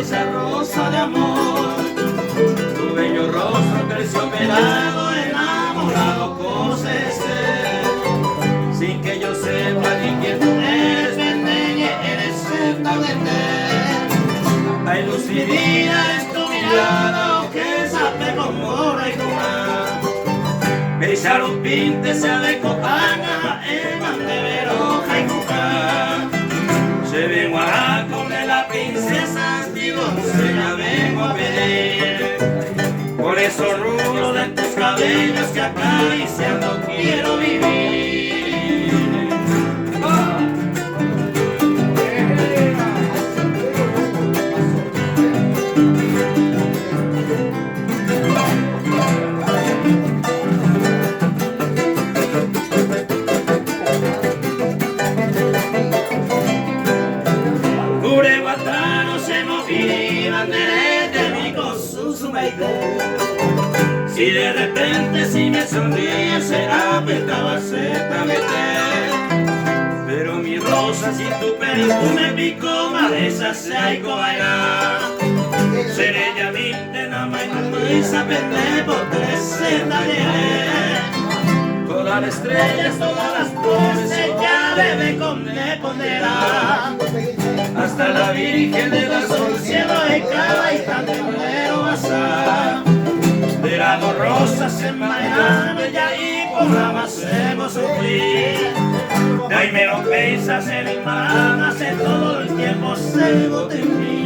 esa rosa de amor. Tu bello rostro creció pelado, enamorado cosece, sin que yo sepa ni quién tú eres, Bendeñe, eres eternamente. Ay, luz mi vida es tu mirada, o que sabe como recordar. Me echaron pinte, se de copanga, el man de veroja y cuca. Se ven guaraco de la princesa, digo, se la vengo a pedir. Por esos rulos de tus cabellos que acariciando quiero vivir. Si de repente si me sonríe será petaba pero mi rosa sin tu perfume pico madesa se aico bailar. Seré ya vinte na mañana pende por 30 todas las estrellas, todas las voces ella debe condenar. Hasta la Virgen de la Sol, cielo de cada instante muero pasar. De las dos rosas en mañana y ahí por la más hemos sufrir. De ahí me lo pensas en el mar, hace todo el tiempo se bote en mí.